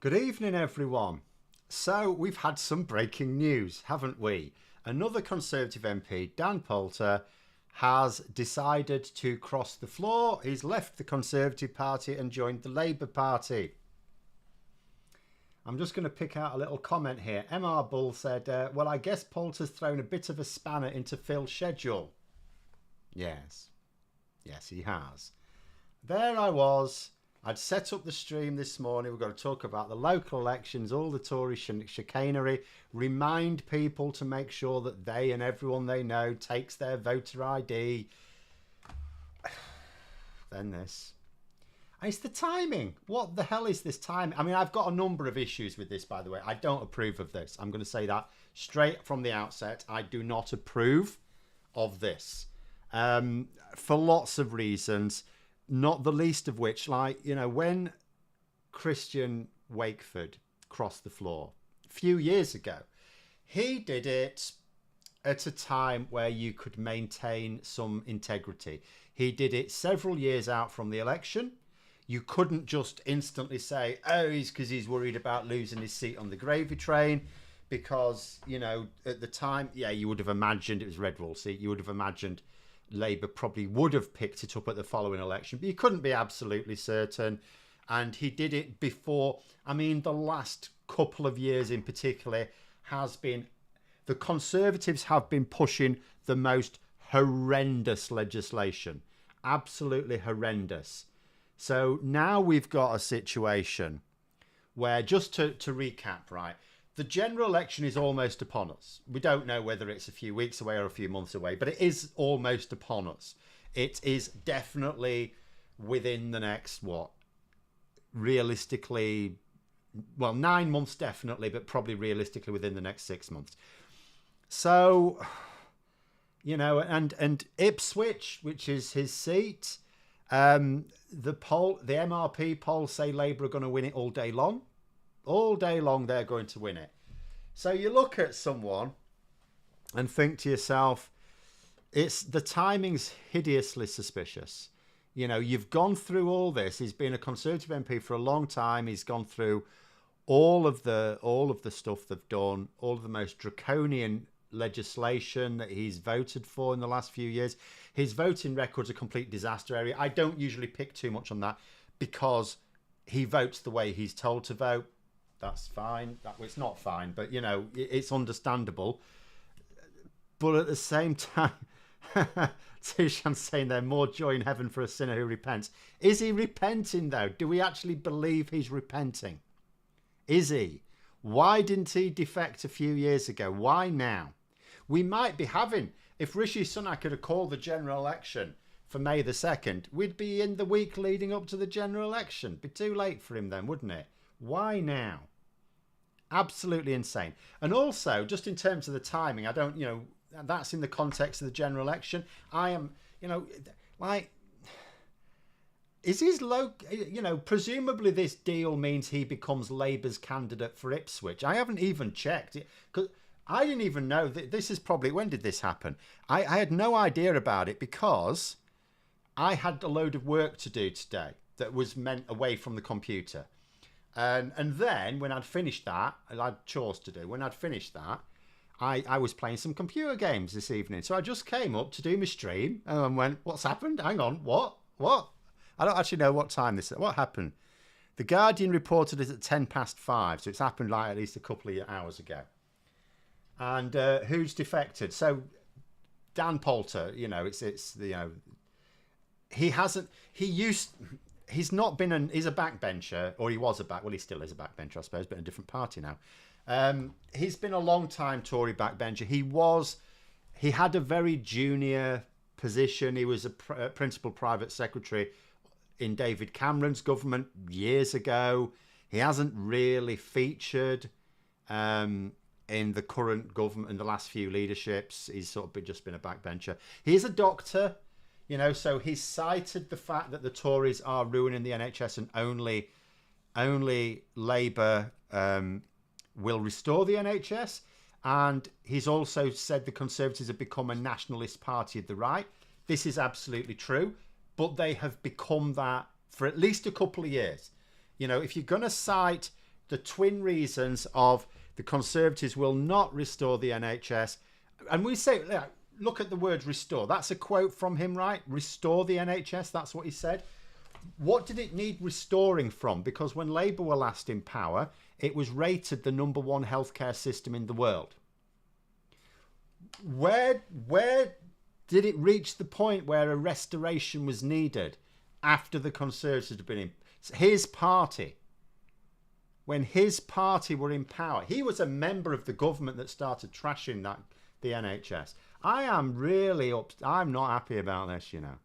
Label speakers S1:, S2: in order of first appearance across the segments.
S1: Good evening, everyone. So, we've had some breaking news, haven't we? Another Conservative MP, Dan Poulter, has decided to cross the floor. He's left the Conservative Party and joined the Labour Party. I'm just going to pick out a little comment here. MR Bull said, well, I guess Poulter's thrown a bit of a spanner into Phil's schedule. Yes, he has. There I was. I'd set up the stream this morning. We're going to talk about the local elections, all the Tory chicanery, remind people to make sure that they and everyone they know takes their voter ID. Then this. And it's the timing. What the hell is this time? I mean, I've got a number of issues with this, by the way. I don't approve of this. I'm going to say that straight from the outset. I do not approve of this for lots of reasons. Not the least of which, when Christian Wakeford crossed the floor a few years ago, he did it at a time where you could maintain some integrity. He did it several years out from the election. You couldn't just instantly say, oh, because he's worried about losing his seat on the gravy train. Because, at the time, you would have imagined it was Red Wall seat. You would have imagined Labour probably would have picked it up at the following election, but you couldn't be absolutely certain. And he did it before. I mean, the last couple of years in particular has been, the Conservatives have been pushing the most horrendous legislation. Absolutely horrendous. So now we've got a situation where, just to recap, right, the general election is almost upon us. We don't know whether it's a few weeks away or a few months away, but it is almost upon us. It is definitely within the next, realistically, 9 months definitely, but probably realistically within the next 6 months. So, and Ipswich, which is his seat, the MRP polls say Labour are going to win it all day long. All day long, they're going to win it. So you look at someone and think to yourself, the timing's hideously suspicious. You've gone through all this. He's been a Conservative MP for a long time. He's gone through all of the stuff they've done, all of the most draconian legislation that he's voted for in the last few years. His voting record's a complete disaster area. I don't usually pick too much on that because he votes the way he's told to vote. That's fine. It's not fine, but it's understandable. But at the same time, Tushan's saying there, more joy in heaven for a sinner who repents. Is he repenting though? Do we actually believe he's repenting? Is he? Why didn't he defect a few years ago? Why now? We might be having, if Rishi Sunak had called the general election for May the 2nd, we'd be in the week leading up to the general election. Be too late for him then, wouldn't it? Why now? Absolutely insane. And also, just in terms of the timing, I don't, that's in the context of the general election. I am, is his presumably this deal means he becomes Labour's candidate for Ipswich. I haven't even checked it because I didn't even know that this is probably, when did this happen? I had no idea about it because I had a load of work to do today that was meant away from the computer. And then when I'd finished that, I had chores to do. When I'd finished that, I was playing some computer games this evening. So I just came up to do my stream and went, what's happened? Hang on, what? I don't actually know what time this is. What happened? The Guardian reported it at 5:10, so it's happened at least a couple of hours ago. And who's defected? So Dan Poulter, he's not been he's a backbencher, or he was he still is a backbencher, I suppose, but in a different party now. He's been a long time Tory backbencher. He had a very junior position. He was a principal private secretary in David Cameron's government years ago. He hasn't really featured in the current government in the last few leaderships. He's sort of just been a backbencher. He's a doctor. So he's cited the fact that the Tories are ruining the NHS and only Labour will restore the NHS. And he's also said the Conservatives have become a nationalist party of the right. This is absolutely true, but they have become that for at least a couple of years. If you're going to cite the twin reasons of the Conservatives will not restore the NHS. And we say, look at the word restore. That's a quote from him, right? Restore the NHS. That's what he said. What did it need restoring from? Because when Labour were last in power, it was rated the #1 healthcare system in the world. Where did it reach the point where a restoration was needed after the Conservatives had been in? His party, when his party were in power, he was a member of the government that started trashing the NHS. I am really I'm not happy about this, you know.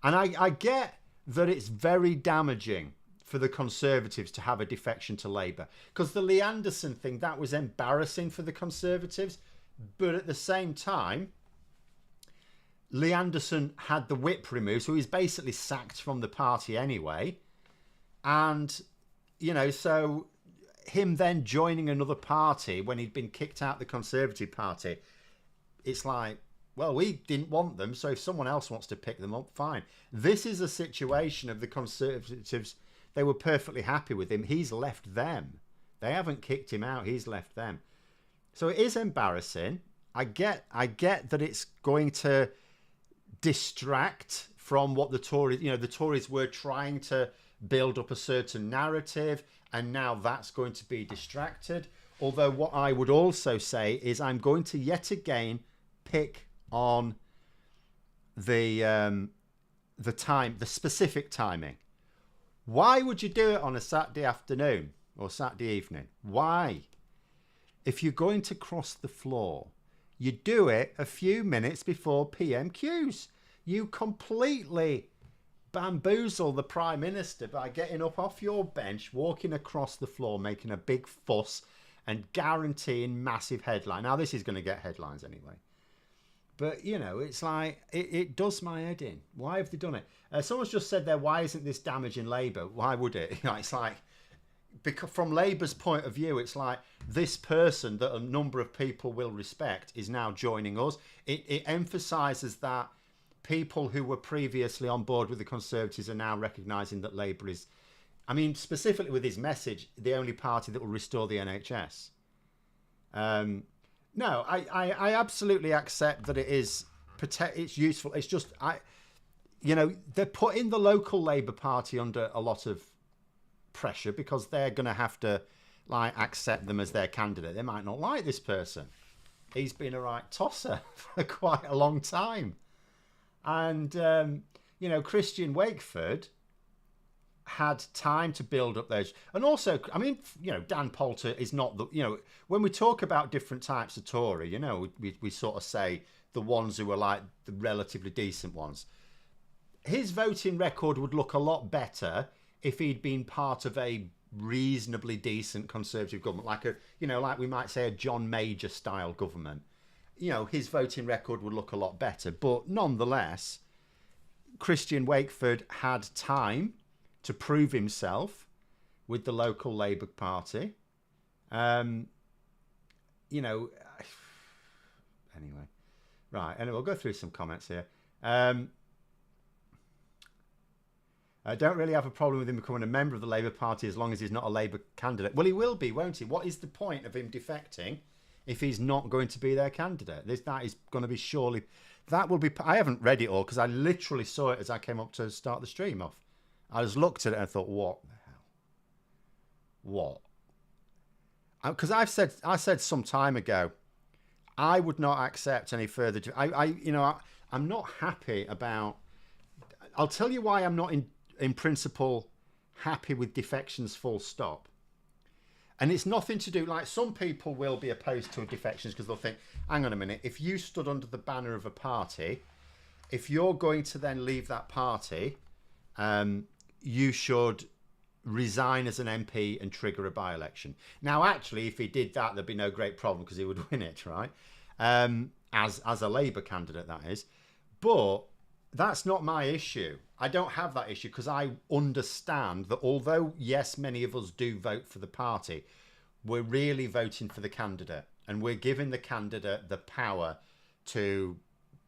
S1: And I get that it's very damaging for the Conservatives to have a defection to Labour, because the Lee Anderson thing, that was embarrassing for the Conservatives. But at the same time, Lee Anderson had the whip removed, so he's basically sacked from the party anyway. And, you know, so him then joining another party when he'd been kicked out of the Conservative Party, it's like, well, we didn't want them, so if someone else wants to pick them up, fine. This is a situation of the Conservatives. They were perfectly happy with him. He's left them. They haven't kicked him out. He's left them. So it is embarrassing. I get that it's going to distract from what the Tories, you know, the Tories were trying to build up a certain narrative, and now that's going to be distracted. Although what I would also say is I'm going to yet again pick on the specific timing. Why would you do it on a Saturday afternoon or Saturday evening? Why? If you're going to cross the floor, you do it a few minutes before PMQs. You completely bamboozle the Prime Minister by getting up off your bench, walking across the floor, making a big fuss and guaranteeing massive headline. Now, this is going to get headlines anyway. But, you know, it's like, it does my head in. Why have they done it? Someone's just said there, why isn't this damaging Labour? Why would it? You know, it's like, because from Labour's point of view, it's like this person that a number of people will respect is now joining us. It emphasises that people who were previously on board with the Conservatives are now recognising that Labour is, I mean, specifically with his message, the only party that will restore the NHS. No, I absolutely accept that it's useful. It's just, you know, they're putting the local Labour Party under a lot of pressure because they're going to have to like accept them as their candidate. They might not like this person. He's been a right tosser for quite a long time. And, you know, Christian Wakeford had time to build up those. And also, I mean, you know, Dan Poulter is not the, you know, when we talk about different types of Tory, you know, we sort of say the ones who are like the relatively decent ones. His voting record would look a lot better if he'd been part of a reasonably decent Conservative government, like a, you know, like we might say a John Major style government. You know, his voting record would look a lot better. But nonetheless, Christian Wakeford had time to prove himself with the local Labour Party. You know, anyway. Right, anyway, we'll go through some comments here. I don't really have a problem with him becoming a member of the Labour Party as long as he's not a Labour candidate. Well, he will be, won't he? What is the point of him defecting if he's not going to be their candidate? That is going to be surely... That will be... I haven't read it all because I literally saw it as I came up to start the stream off. I just looked at it and thought, what the hell? What? Because I said some time ago, I would not accept any further... I'm not happy about... I'll tell you why I'm not in principle happy with defections full stop. And it's nothing to do, like some people will be opposed to defections because they'll think, hang on a minute, if you stood under the banner of a party, if you're going to then leave that party, you should resign as an MP and trigger a by-election. Now, actually, if he did that, there'd be no great problem because he would win it, right? As a Labour candidate, that is. But that's not my issue. I don't have that issue because I understand that although, yes, many of us do vote for the party, we're really voting for the candidate. And we're giving the candidate the power to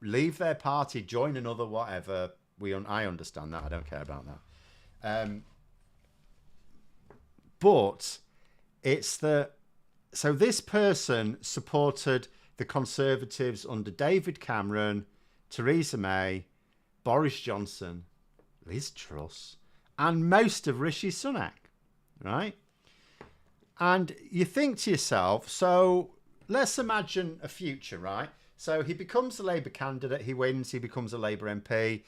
S1: leave their party, join another, whatever. I understand that. I don't care about that. But It's the... So this person supported the Conservatives under David Cameron, Theresa May, Boris Johnson, Liz Truss, and most of Rishi Sunak, right? And you think to yourself, so let's imagine a future, right? So he becomes a Labour candidate, he wins, he becomes a Labour MP.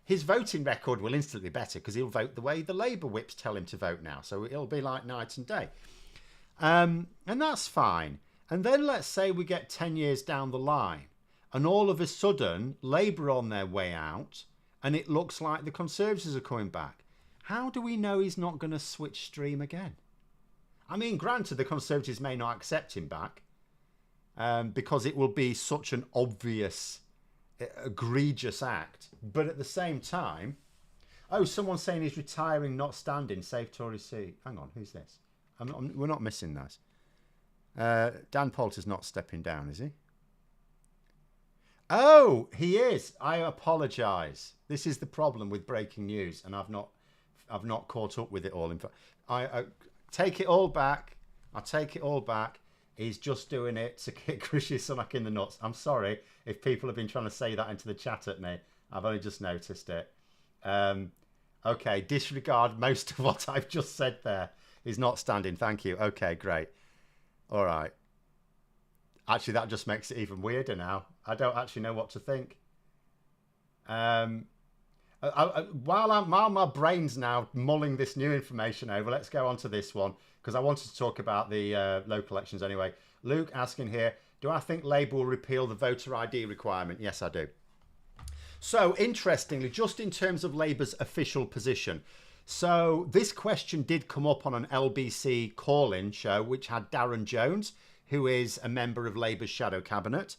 S1: His voting record will instantly be better because he'll vote the way the Labour whips tell him to vote now. So it'll be like night and day. And that's fine. And then let's say we get 10 years down the line and all of a sudden Labour are on their way out and it looks like the Conservatives are coming back. How do we know he's not going to switch stream again? I mean, granted, the Conservatives may not accept him back because it will be such an obvious, egregious act. But at the same time, oh, someone's saying he's retiring, not standing, save Tory seat. Hang on, who's this? We're not missing those. Dan Poulter's not stepping down, is he? Oh, he is. I apologise. This is the problem with breaking news, and I've not caught up with it all. In fact, I take it all back. I take it all back. He's just doing it to kick Rishi Sunak in the nuts. I'm sorry if people have been trying to say that into the chat at me. I've only just noticed it. Okay, disregard most of what I've just said there. He's not standing. Thank you. Okay, great. All right. Actually, that just makes it even weirder now. I don't actually know what to think. While my brain's now mulling this new information over, let's go on to this one because I wanted to talk about the local elections anyway. Luke asking here, do I think Labour will repeal the voter ID requirement? Yes, I do. So, interestingly, just in terms of Labour's official position, so this question did come up on an LBC call-in show, which had Darren Jones, who is a member of Labour's shadow cabinet.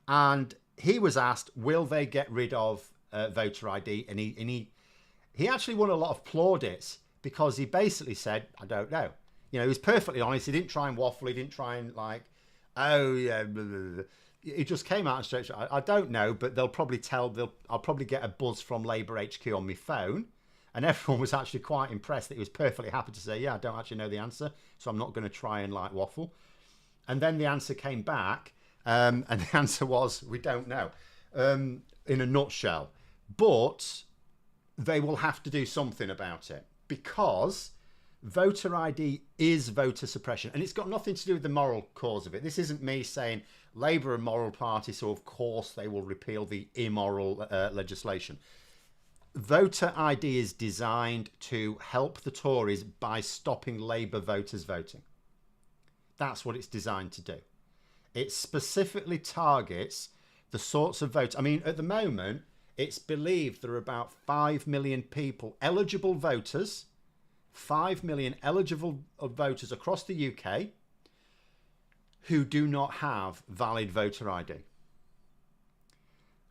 S1: And he was asked, will they get rid of voter ID? And he actually won a lot of plaudits because he basically said, I don't know. You know, he was perfectly honest. He didn't try and waffle. He didn't try and like, oh, yeah, blah, blah, blah. He just came out and straight. I don't know, but they'll probably I'll probably get a buzz from Labour HQ on my phone. And everyone was actually quite impressed that he was perfectly happy to say, yeah, I don't actually know the answer, so I'm not going to try and like waffle. And then the answer came back, and the answer was, we don't know, in a nutshell. But they will have to do something about it because voter ID is voter suppression. And it's got nothing to do with the moral cause of it. This isn't me saying Labour are a moral party, so of course they will repeal the immoral legislation. Voter ID is designed to help the Tories by stopping Labour voters voting. That's what it's designed to do. It specifically targets the sorts of votes. I mean, at the moment, it's believed there are about 5 million people, eligible voters, 5 million eligible voters across the UK who do not have valid voter ID.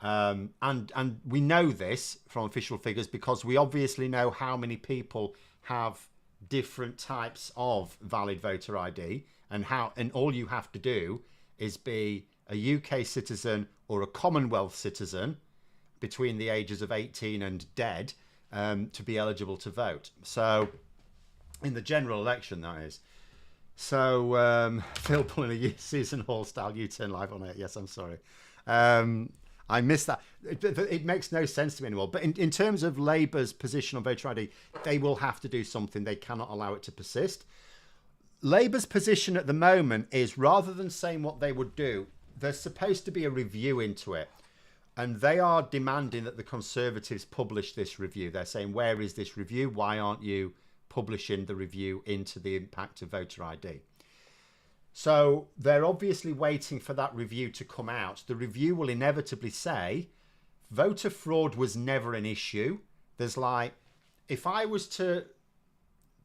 S1: And we know this from official figures because we obviously know how many people have different types of valid voter ID and all you have to do is be a UK citizen or a Commonwealth citizen between the ages of 18 and dead to be eligible to vote. So in the general election, that is. So Phil pulling a Susan Hall style U-turn live on it. Yes, I'm sorry. I missed that. It makes no sense to me anymore. But in terms of Labour's position on voter ID, they will have to do something. They cannot allow it to persist. Labour's position at the moment is, rather than saying what they would do, there's supposed to be a review into it. And they are demanding that the Conservatives publish this review. They're saying, where is this review? Why aren't you publishing the review into the impact of voter ID? So they're obviously waiting for that review to come out. The review will inevitably say voter fraud was never an issue. There's like, if I was to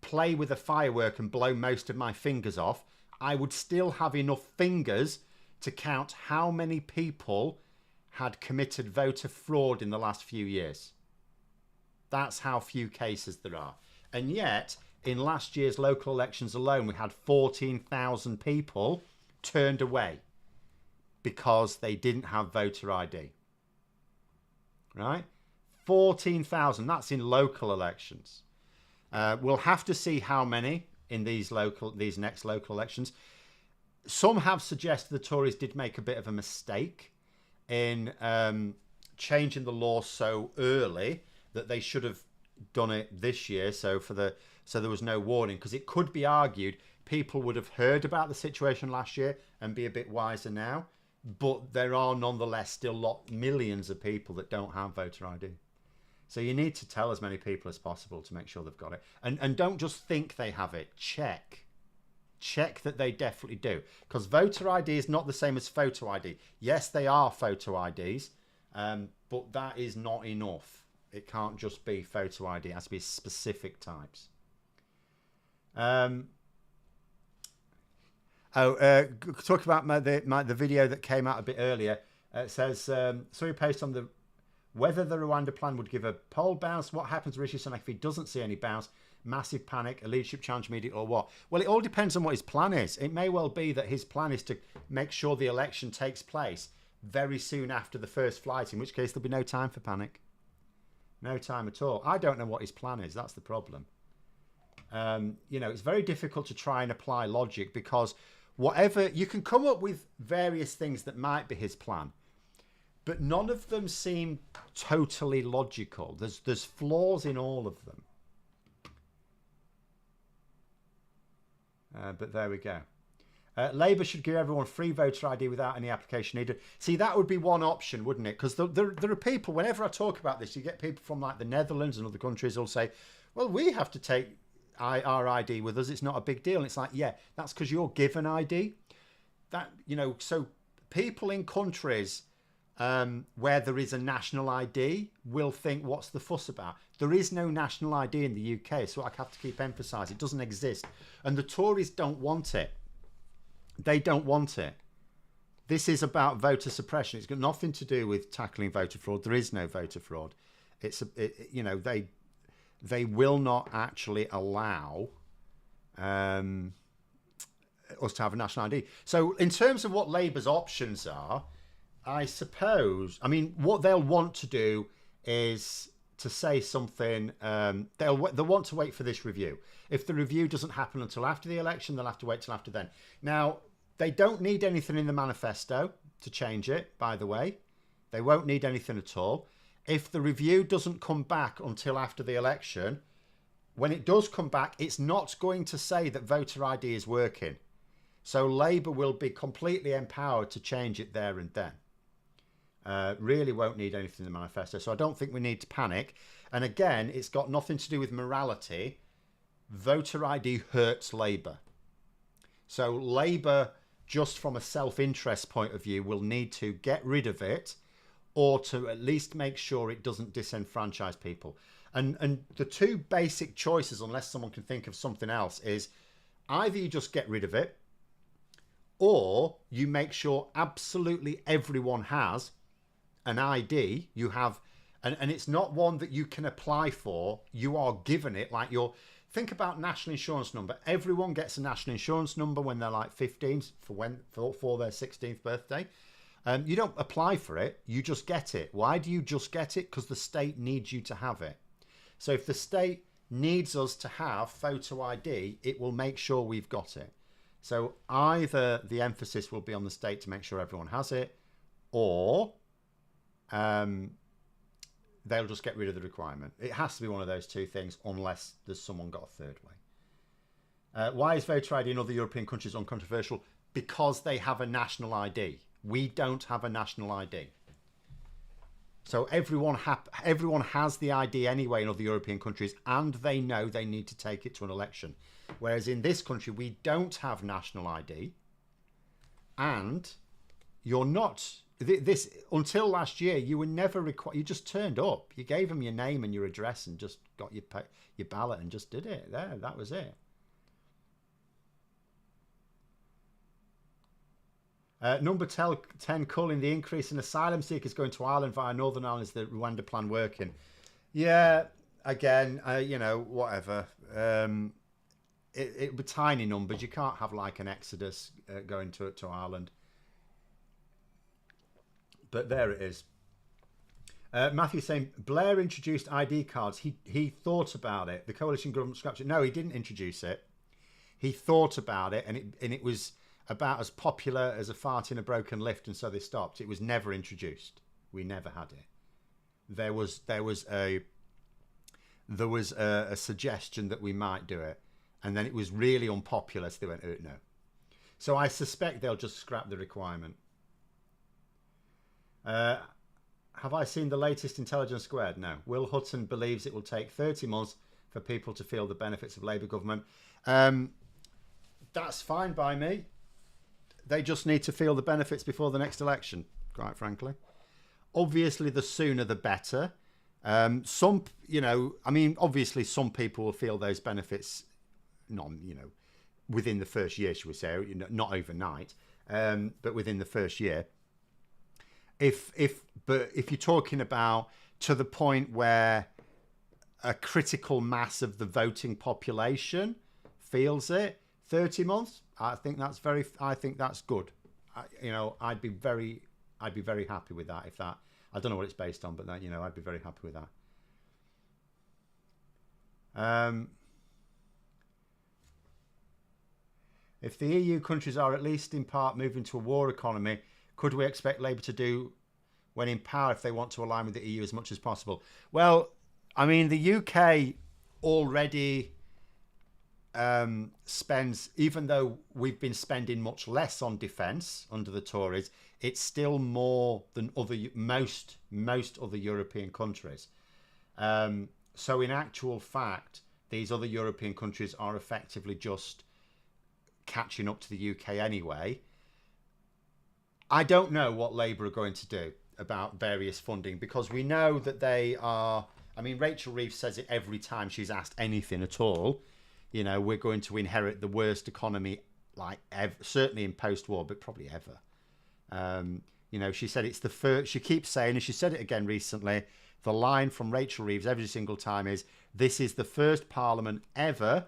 S1: play with a firework and blow most of my fingers off, I would still have enough fingers to count how many people had committed voter fraud in the last few years. That's how few cases there are. And yet, in last year's local elections alone, we had 14,000 people turned away because they didn't have voter ID. Right? 14,000. That's in local elections. We'll have to see how many in these next local elections. Some have suggested the Tories did make a bit of a mistake in changing the law so early that they should have done it this year. So there was no warning, because it could be argued people would have heard about the situation last year and be a bit wiser now. But there are nonetheless still millions of people that don't have voter ID. So you need to tell as many people as possible to make sure they've got it. And don't just think they have it. Check that they definitely do. Because voter ID is not the same as photo ID. Yes, they are photo IDs, but that is not enough. It can't just be photo ID. It has to be specific types. Talk about the video that came out a bit earlier. It says, saw your post on whether the Rwanda plan would give a poll bounce. What happens to Rishi Sunak if he doesn't see any bounce? Massive panic, a leadership challenge immediately, or what? Well, it all depends on what his plan is. It may well be that his plan is to make sure the election takes place very soon after the first flight, in which case there'll be no time for panic. No time at all. I don't know what his plan is. That's the problem. It's very difficult to try and apply logic, because whatever you can come up with various things that might be his plan, but none of them seem totally logical. There's flaws in all of them. But there we go. Labour should give everyone free voter ID without any application needed. See, that would be one option, wouldn't it? Because there are people, whenever I talk about this, you get people from like the Netherlands and other countries who'll say, well, we have to take our ID with us. It's not a big deal. And it's like, yeah, that's because you're given ID. So people in countries where there is a national ID will think, what's the fuss about? There is no national ID in the UK, so I have to keep emphasising it doesn't exist. And the Tories don't want it. They don't want it. This is about voter suppression. It's got nothing to do with tackling voter fraud. There is no voter fraud. They will not actually allow us to have a national ID. So in terms of what Labour's options are, I suppose, what they'll want to do is to say something. They'll want to wait for this review. If the review doesn't happen until after the election, they'll have to wait till after then. Now, they don't need anything in the manifesto to change it, by the way. They won't need anything at all. If the review doesn't come back until after the election, when it does come back, it's not going to say that voter ID is working. So Labour will be completely empowered to change it there and then. Really won't need anything in the manifesto. So I don't think we need to panic. And again, it's got nothing to do with morality. Voter ID hurts Labour. So Labour, just from a self-interest point of view, will need to get rid of it, or to at least make sure it doesn't disenfranchise people. And the two basic choices, unless someone can think of something else, is either you just get rid of it, or you make sure absolutely everyone has an ID. You have, and it's not one that you can apply for. You are given it, like think about national insurance number. Everyone gets a national insurance number when they're like 15 for their 16th birthday. You don't apply for it, you just get it. Why do you just get it? Because the state needs you to have it. So if the state needs us to have photo ID, it will make sure we've got it. So either the emphasis will be on the state to make sure everyone has it, or they'll just get rid of the requirement. It has to be one of those two things, unless there's someone got a third way. Why is voter ID in other European countries uncontroversial? Because they have a national ID. We don't have a national ID. So everyone has the ID anyway in other European countries, and they know they need to take it to an election. Whereas in this country, we don't have national ID, and you're not. This until last year, you were never required. You just turned up. You gave them your name and your address, and just got your ballot and just did it. There, that was it. Number 10 calling the increase in asylum seekers going to Ireland via Northern Ireland is the Rwanda plan working. Yeah, again, whatever. It would be tiny numbers. You can't have like an exodus going to Ireland. But there it is. Matthew saying Blair introduced ID cards. He thought about it. The coalition government scrapped it. No, he didn't introduce it. He thought about it, and it was about as popular as a fart in a broken lift, and so they stopped. It was never introduced. We never had it. There was a suggestion that we might do it, and then it was really unpopular, so they went, no. So I suspect they'll just scrap the requirement. Have I seen the latest Intelligence Squared? No. Will Hutton believes it will take 30 months for people to feel the benefits of Labour government. That's fine by me. They just need to feel the benefits before the next election, quite frankly. Obviously, the sooner the better. Obviously some people will feel those benefits, within the first year, should we say, not overnight, but within the first year. But if you're talking about to the point where a critical mass of the voting population feels it, 30 months, I think that's good. I'd be very happy with that. If that, I don't know what it's based on, but that, I'd be very happy with that. If the EU countries are at least in part moving to a war economy, could we expect Labour to do when in power if they want to align with the EU as much as possible? Well, I mean, the UK already spends, even though we've been spending much less on defence under the Tories, it's still more than most other European countries. So in actual fact, these other European countries are effectively just catching up to the UK anyway. I don't know what Labour are going to do about various funding, because we know that they are, I mean, Rachel Reeves says it every time she's asked anything at all. We're going to inherit the worst economy, like ever, certainly in post-war, but probably ever. She said it's the first, she keeps saying, and she said it again recently, the line from Rachel Reeves every single time is, this is the first parliament ever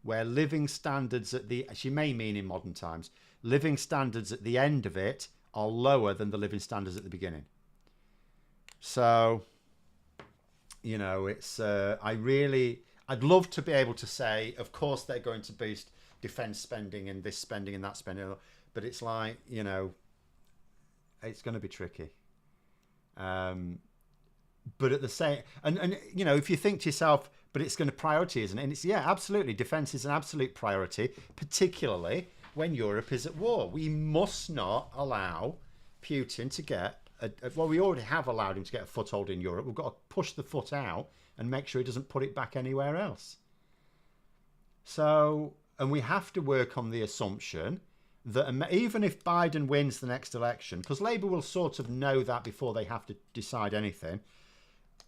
S1: where living standards she may mean in modern times, living standards at the end of it are lower than the living standards at the beginning. So, it's, I'd love to be able to say, of course, they're going to boost defence spending and this spending and that spending, but it's like, it's going to be tricky. But at the same, and if you think to yourself, but it's going to priority, isn't it? And it's, yeah, absolutely. Defence is an absolute priority, particularly when Europe is at war. We must not allow Putin to get, we already have allowed him to get a foothold in Europe. We've got to push the foot out and make sure he doesn't put it back anywhere else. So, and we have to work on the assumption that even if Biden wins the next election, because Labour will sort of know that before they have to decide anything,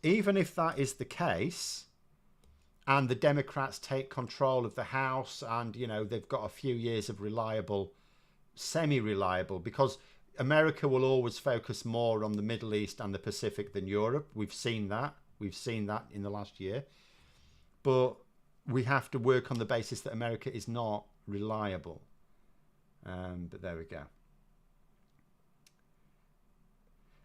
S1: even if that is the case, and the Democrats take control of the House, and, they've got a few years of reliable, semi-reliable, because America will always focus more on the Middle East and the Pacific than Europe. We've seen that. We've seen that in the last year. But we have to work on the basis that America is not reliable. But there we go.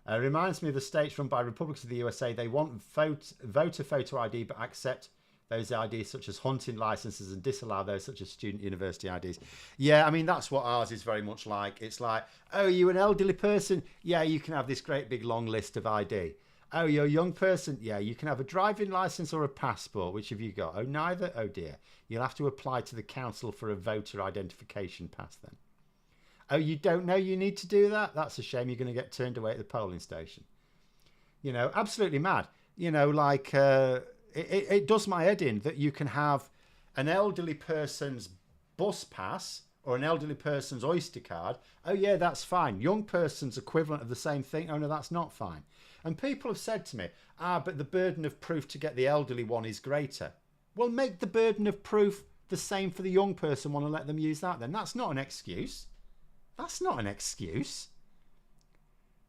S1: Reminds me of the states run by Republicans of the USA. They want voter photo ID, but accept those IDs such as hunting licenses and disallow those such as student university IDs. Yeah, I mean, that's what ours is very much like. It's like, oh, you an elderly person? Yeah, you can have this great big long list of ID. Oh, you're a young person? Yeah, you can have a driving license or a passport. Which have you got? Oh, neither? Oh, dear. You'll have to apply to the council for a voter identification pass then. Oh, you don't know you need to do that? That's a shame. You're going to get turned away at the polling station. Absolutely mad. It does my head in that you can have an elderly person's bus pass or an elderly person's Oyster card. Oh, yeah, that's fine. Young person's equivalent of the same thing. Oh, no, that's not fine. And people have said to me, but the burden of proof to get the elderly one is greater. Well, make the burden of proof the same for the young person one and let them use that then. That's not an excuse. That's not an excuse.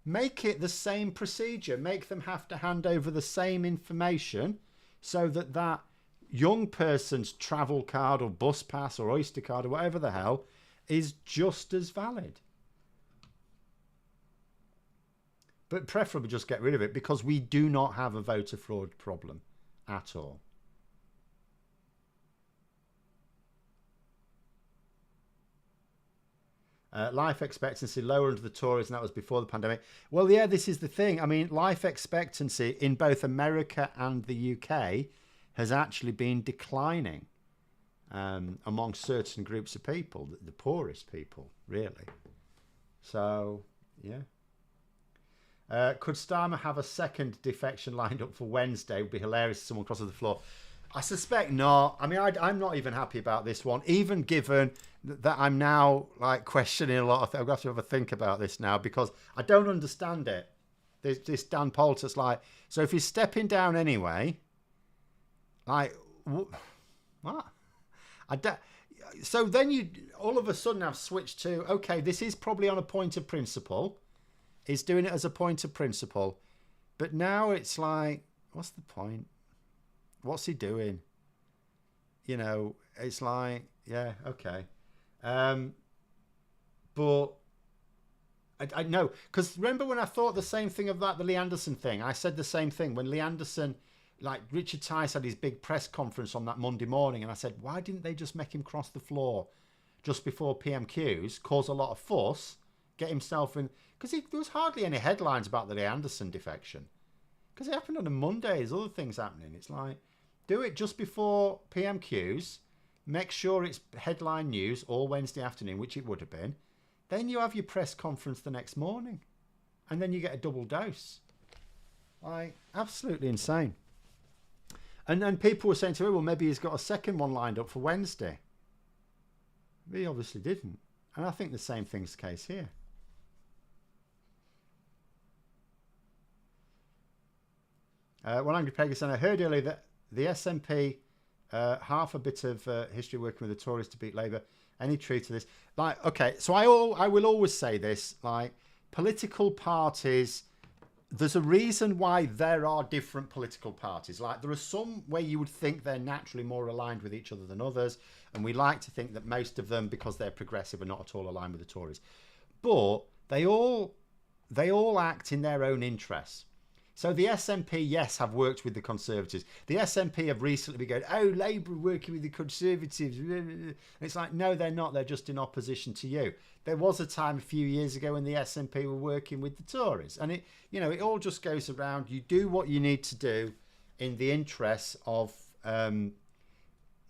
S1: Make it the same procedure. Make them have to hand over the same information so that that young person's travel card or bus pass or Oyster card or whatever the hell is just as valid. But preferably just get rid of it, because we do not have a voter fraud problem at all. Life expectancy lower under the Tories, and that was before the pandemic. Well, yeah, this is the thing. I mean, life expectancy in both America and the UK has actually been declining among certain groups of people, the poorest people, really. So, yeah. Could Starmer have a second defection lined up for Wednesday? It would be hilarious if someone crosses the floor. I suspect not. I mean, I'm not even happy about this one, even given that I'm now like questioning a lot of things. I'm going to have to think about this now because I don't understand it. This Dan Poulter's like, so if he's stepping down anyway, like, what? So then you all of a sudden have switched to, okay, this is probably on a point of principle. He's doing it as a point of principle. But now it's like, what's the point? What's he doing? You know, it's like, yeah, okay. But I know, because remember when I thought the same thing about the Lee Anderson thing? I said the same thing when Lee Anderson, like Richard Tice had his big press conference on that Monday morning, and I said, why didn't they just make him cross the floor just before PMQs, cause a lot of fuss, get himself in? Because there was hardly any headlines about the Lee Anderson defection. Because it happened on a Monday, there's other things happening. It's like, do it just before PMQs, make sure it's headline news all Wednesday afternoon, which it would have been. Then you have your press conference the next morning. And then you get a double dose. Like, absolutely insane. And then people were saying to me, well, maybe he's got a second one lined up for Wednesday. But he obviously didn't. And I think the same thing's the case here. Well, Angry Pegasus, I heard earlier that the SNP, half a bit of history working with the Tories to beat Labour. Any truth to this? Like, okay, so I will always say this, like, political parties, there's a reason why there are different political parties. Like, there are some where you would think they're naturally more aligned with each other than others, and we like to think that most of them, because they're progressive, are not at all aligned with the Tories. But they all act in their own interests. So the SNP, yes, have worked with the Conservatives. The SNP have recently been going, oh, Labour are working with the Conservatives. And it's like, no, they're not. They're just in opposition to you. There was a time a few years ago when the SNP were working with the Tories. And it all just goes around. You do what you need to do in the interests of,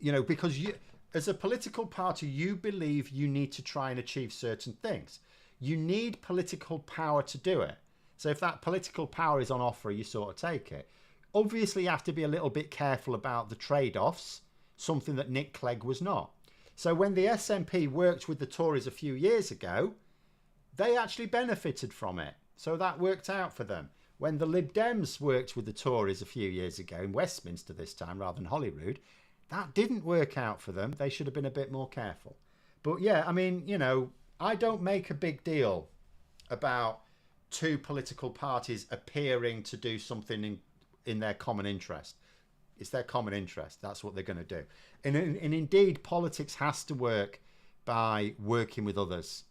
S1: because you, as a political party, you believe you need to try and achieve certain things. You need political power to do it. So if that political power is on offer, you sort of take it. Obviously, you have to be a little bit careful about the trade-offs, something that Nick Clegg was not. So when the SNP worked with the Tories a few years ago, they actually benefited from it. So that worked out for them. When the Lib Dems worked with the Tories a few years ago, in Westminster this time rather than Holyrood, that didn't work out for them. They should have been a bit more careful. But yeah, I mean, I don't make a big deal about two political parties appearing to do something in their common interest. It's their common interest. That's what they're going to do. And indeed, politics has to work by working with others.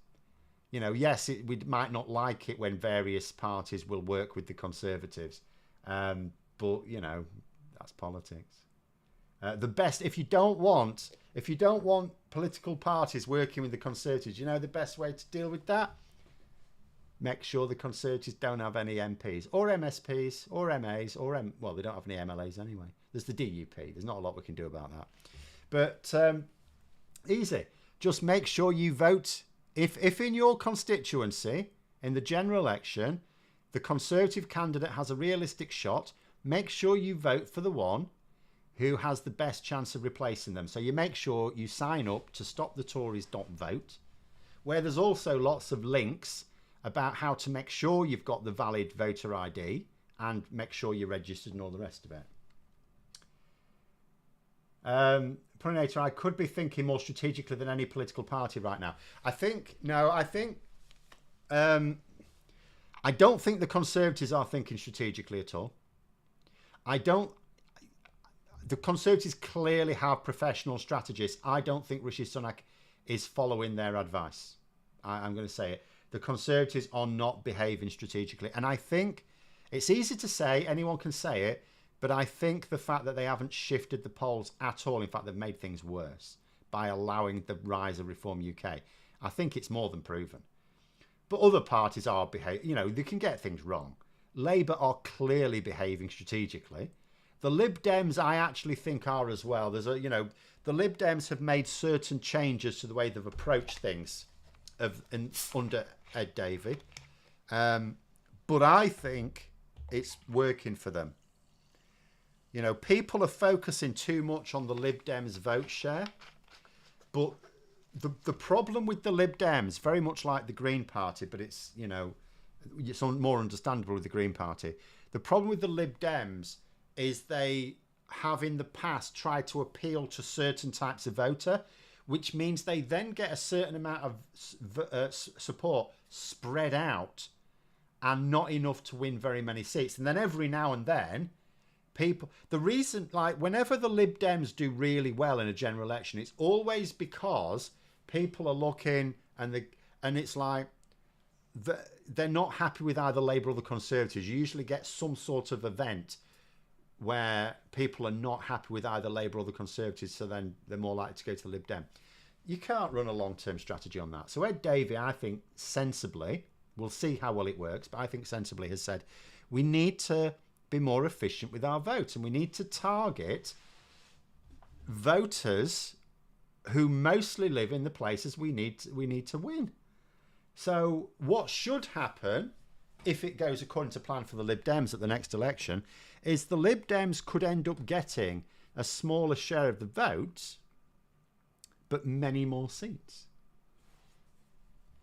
S1: Yes, we might not like it when various parties will work with the Conservatives. But, that's politics. The best, if you don't want political parties working with the Conservatives, the best way to deal with that? Make sure the Conservatives don't have any MPs or MSPs or MAs or well, they don't have any MLAs anyway. There's the DUP. There's not a lot we can do about that. But easy. Just make sure you vote. If in your constituency, in the general election, the Conservative candidate has a realistic shot, make sure you vote for the one who has the best chance of replacing them. So you make sure you sign up to stopthetories.vote, where there's also lots of links about how to make sure you've got the valid voter ID and make sure you're registered and all the rest of it. Proninator, I could be thinking more strategically than any political party right now. I don't think the Conservatives are thinking strategically at all. The Conservatives clearly have professional strategists. I don't think Rishi Sunak is following their advice. I'm going to say it. The Conservatives are not behaving strategically. And I think it's easy to say, anyone can say it, but I think the fact that they haven't shifted the polls at all, in fact, they've made things worse by allowing the rise of Reform UK. I think it's more than proven. But other parties are they can get things wrong. Labour are clearly behaving strategically. The Lib Dems, I actually think, are as well. The Lib Dems have made certain changes to the way they've approached things under Ed Davey. But I think it's working for them. People are focusing too much on the Lib Dems vote share. But the problem with the Lib Dems, very much like the Green Party, but it's more understandable with the Green Party. The problem with the Lib Dems is they have in the past tried to appeal to certain types of voter, which means they then get a certain amount of support spread out and not enough to win very many seats. And then every now and then, whenever the Lib Dems do really well in a general election, it's always because people are looking and it's like they're not happy with either Labour or the Conservatives. You usually get some sort of event where people are not happy with either Labour or the Conservatives, so then they're more likely to go to the Lib Dem. You can't run a long-term strategy on that. So Ed Davey, I think, sensibly, we'll see how well it works, but I think sensibly has said, we need to be more efficient with our votes, and we need to target voters who mostly live in the places we need to win. So what should happen, if it goes according to plan for the Lib Dems at the next election, is the Lib Dems could end up getting a smaller share of the votes, but many more seats.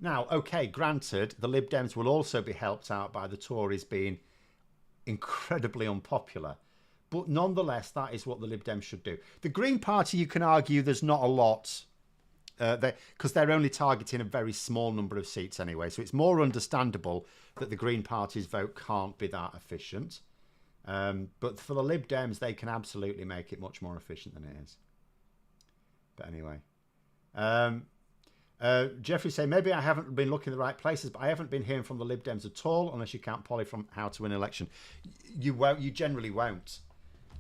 S1: Now, okay, granted, the Lib Dems will also be helped out by the Tories being incredibly unpopular. But nonetheless, that is what the Lib Dems should do. The Green Party, you can argue there's not a lot, because they're only targeting a very small number of seats anyway. So it's more understandable that the Green Party's vote can't be that efficient. But for the Lib Dems, they can absolutely make it much more efficient than it is. But anyway. Jeffrey say, maybe I haven't been looking in the right places, but I haven't been hearing from the Lib Dems at all, unless you count Polly from How to Win an Election. You won't. You generally won't.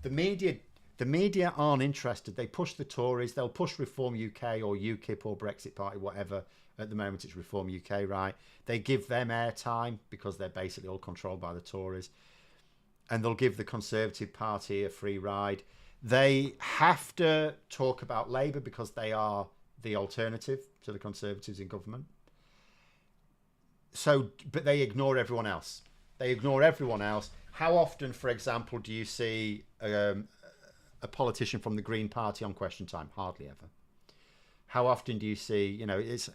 S1: The media aren't interested. They push the Tories. They'll push Reform UK or UKIP or Brexit Party, whatever. At the moment, it's Reform UK, right? They give them airtime because they're basically all controlled by the Tories. And they'll give the Conservative Party a free ride. They have to talk about Labour because they are the alternative to the Conservatives in government. So, but they ignore everyone else. They ignore everyone else. How often, for example, do you see a politician from the Green Party on Question Time? Hardly ever. How often do you see, it's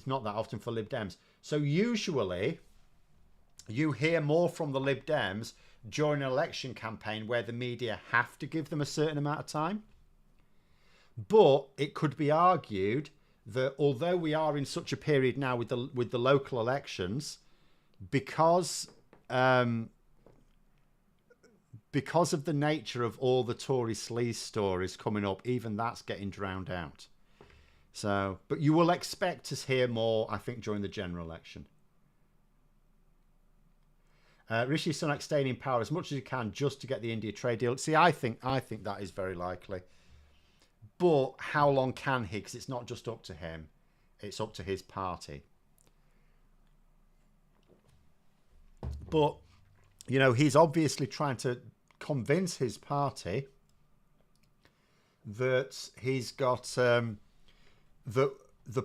S1: not that often for Lib Dems. So usually you hear more from the Lib Dems during an election campaign where the media have to give them a certain amount of time. But it could be argued that although we are in such a period now with the local elections, because of the nature of all the Tory sleaze stories coming up, even that's getting drowned out. So, but you will expect to hear more, I think, during the general election. Rishi Sunak staying in power as much as he can just to get the India trade deal. See, I think that is very likely. But how long can he? Because it's not just up to him. It's up to his party. But, he's obviously trying to convince his party that he's got the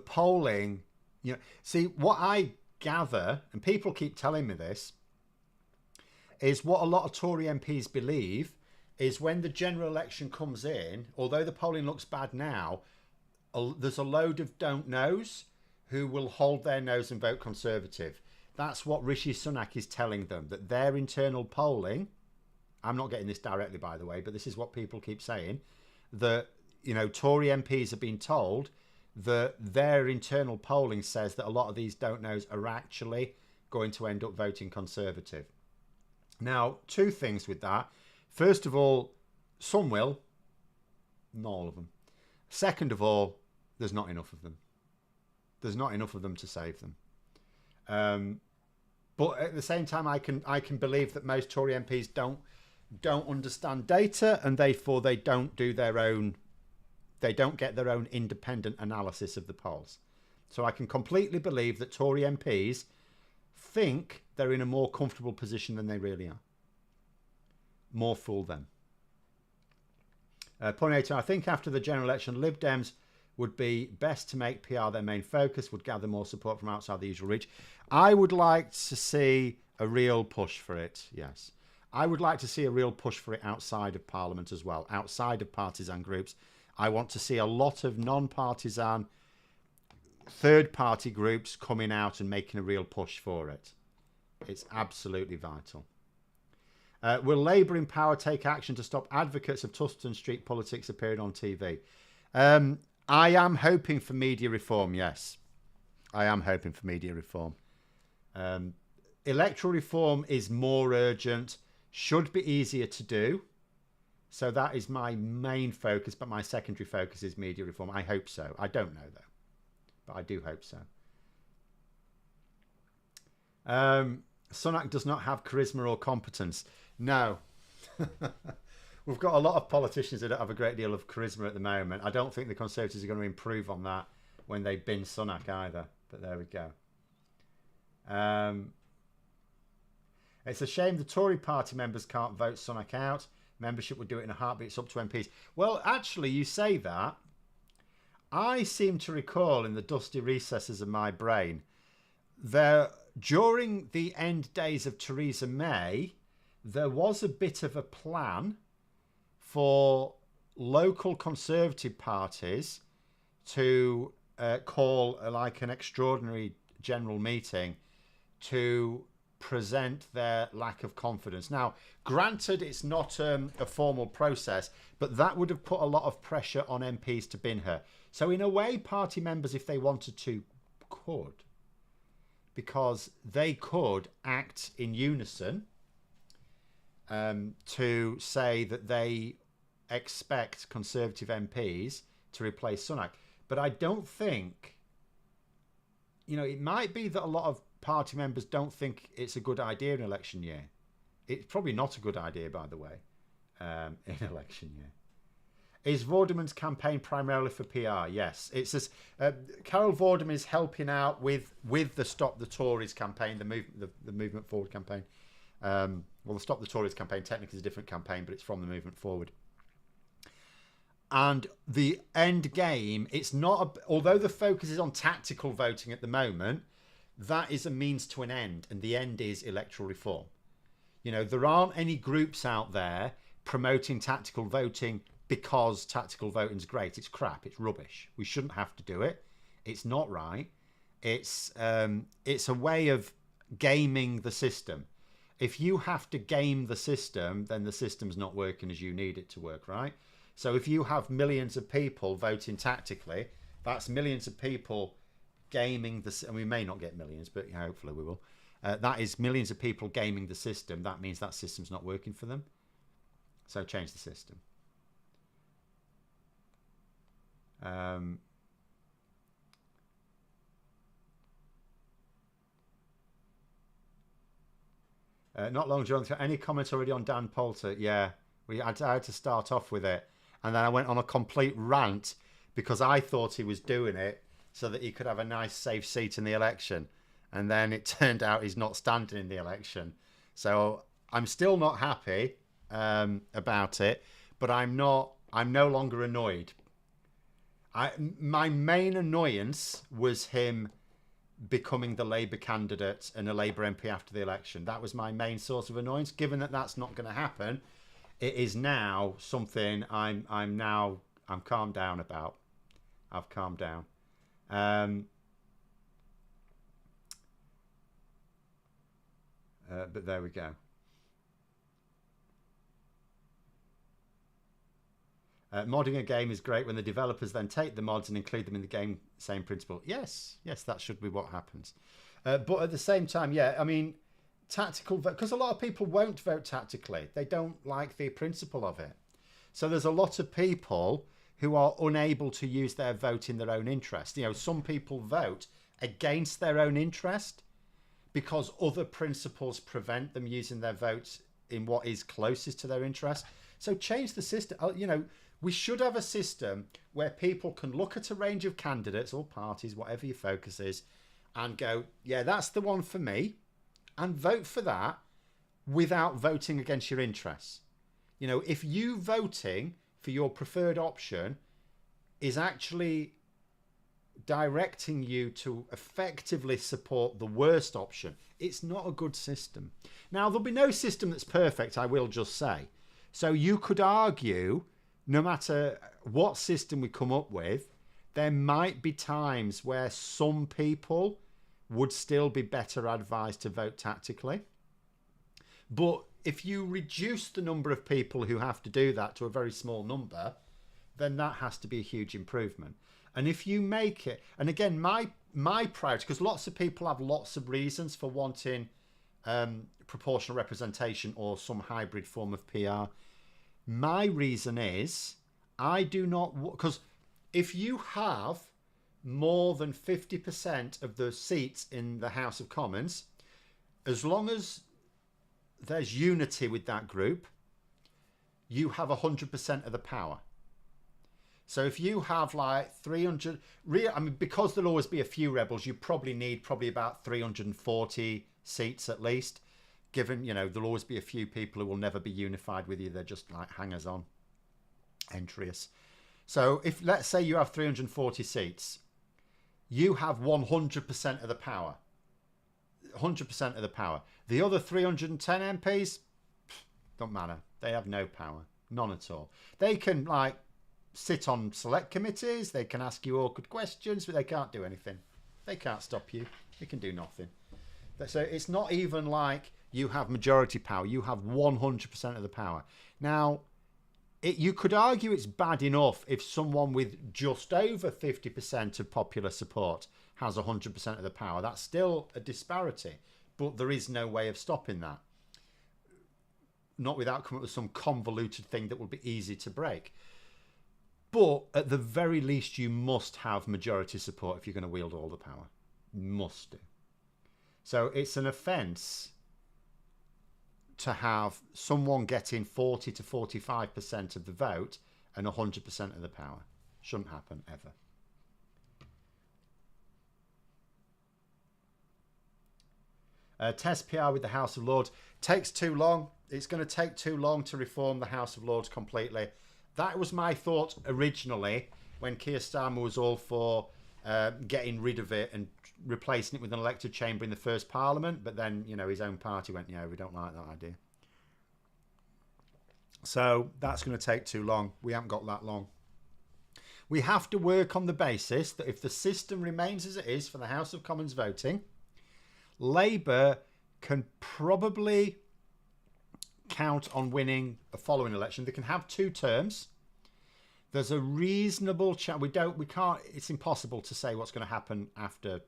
S1: polling. See, what I gather, and people keep telling me this, is what a lot of Tory MPs believe is when the general election comes in, although the polling looks bad now, there's a load of don't knows who will hold their nose and vote Conservative. That's what Rishi Sunak is telling them, that their internal polling, I'm not getting this directly, by the way, but this is what people keep saying, that, Tory MPs have been told that their internal polling says that a lot of these don't knows are actually going to end up voting Conservative. Now, two things with that. First of all, some will, not all of them. Second of all, there's not enough of them. There's not enough of them to save them. But at the same time, I can believe that most Tory MPs don't understand data, and therefore they don't get their own independent analysis of the polls. So I can completely believe that Tory MPs think they're in a more comfortable position than they really are. More fool them. Point 18, I think after the general election, Lib Dems would be best to make PR their main focus, would gather more support from outside the usual reach. I would like to see a real push for it, yes. I would like to see a real push for it outside of Parliament as well, outside of partisan groups. I want to see a lot of non-partisan third-party groups coming out and making a real push for it. It's absolutely vital. Will Labour in power take action to stop advocates of Tufton Street politics appearing on TV? I am hoping for media reform, yes. I am hoping for media reform. Electoral reform is more urgent, should be easier to do. So that is my main focus, but my secondary focus is media reform. I hope so. I don't know, though. But I do hope so. Sunak does not have charisma or competence. No. We've got a lot of politicians that don't have a great deal of charisma at the moment. I don't think the Conservatives are going to improve on that when they bin Sunak either. But there we go. It's a shame the Tory party members can't vote Sunak out. Membership would do it in a heartbeat. It's up to MPs. Well, actually, you say that. I seem to recall in the dusty recesses of my brain there, during the end days of Theresa May, there was a bit of a plan for local Conservative parties to call like an extraordinary general meeting to present their lack of confidence. Now, granted, it's not a formal process, but that would have put a lot of pressure on MPs to bin her. So in a way, party members, if they wanted to, could. Because they could act in unison to say that they expect Conservative MPs to replace Sunak. But I don't think, it might be that a lot of party members don't think it's a good idea in election year. It's probably not a good idea, by the way, in election year. Is Vorderman's campaign primarily for PR? Yes. It's just, Carol Vorderman is helping out with the Stop the Tories campaign, the Movement Forward campaign. Well, the Stop the Tories campaign technically is a different campaign, but it's from the Movement Forward. And the end game, it's not, although the focus is on tactical voting at the moment, that is a means to an end, and the end is electoral reform. There aren't any groups out there promoting tactical voting because tactical voting is great. It's crap. It's rubbish. We shouldn't have to do it. It's not right. It's a way of gaming the system. If you have to game the system, then the system's not working as you need it to work, right? So if you have millions of people voting tactically, that's millions of people gaming the, and we may not get millions, but hopefully we will. That is millions of people gaming the system. That means that system's not working for them. So change the system. Not long, John. Any comments already on Dan Poulter? Yeah, I had to start off with it, and then I went on a complete rant because I thought he was doing it so that he could have a nice safe seat in the election, and then it turned out he's not standing in the election. So I'm still not happy about it, but I'm no longer annoyed. My main annoyance was him becoming the Labour candidate and a Labour MP after the election. That was my main source of annoyance. Given that that's not going to happen, it is now something I'm calmed down about. I've calmed down. But there we go. Modding a game is great when the developers then take the mods and include them in the game. Same principle. Yes, that should be what happens. But at the same time, yeah, I mean, tactical vote, because a lot of people won't vote tactically. They don't like the principle of it. So there's a lot of people who are unable to use their vote in their own interest. Some people vote against their own interest because other principles prevent them using their votes in what is closest to their interest. So change the system. We should have a system where people can look at a range of candidates or parties, whatever your focus is, and go, yeah, that's the one for me, and vote for that without voting against your interests. If you voting for your preferred option is actually directing you to effectively support the worst option, it's not a good system. Now, there'll be no system that's perfect, I will just say. So you could argue, no matter what system we come up with, there might be times where some people would still be better advised to vote tactically. But if you reduce the number of people who have to do that to a very small number, then that has to be a huge improvement. And if you make it, and again, my priority, because lots of people have lots of reasons for wanting proportional representation or some hybrid form of PR. My reason is, I do not, because if you have more than 50% of the seats in the House of Commons, as long as there's unity with that group, you have 100% of the power. So if you have like 300, because there'll always be a few rebels, you probably need about 340 seats at least, given, there'll always be a few people who will never be unified with you. They're just like hangers on, entries. So if, let's say you have 340 seats, you have 100% of the power. 100% of the power. The other 310 MPs, don't matter. They have no power. None at all. They can sit on select committees. They can ask you awkward questions, but they can't do anything. They can't stop you. They can do nothing. So it's not even like you have majority power. You have 100% of the power. Now, you could argue it's bad enough if someone with just over 50% of popular support has 100% of the power. That's still a disparity, but there is no way of stopping that. Not without coming up with some convoluted thing that will be easy to break. But at the very least, you must have majority support if you're going to wield all the power. Must do. So it's an offence to have someone getting 40 to 45% of the vote and 100% of the power. Shouldn't happen ever. Test PR with the House of Lords takes too long. It's going to take too long to reform the House of Lords completely. That was my thought originally when Keir Starmer was all for getting rid of it and replacing it with an elected chamber in the first Parliament. But then, his own party went, we don't like that idea. So that's going to take too long. We haven't got that long. We have to work on the basis that if the system remains as it is for the House of Commons voting, Labour can probably count on winning a following election. They can have 2 terms. There's a reasonable chance. We can't. It's impossible to say what's going to happen after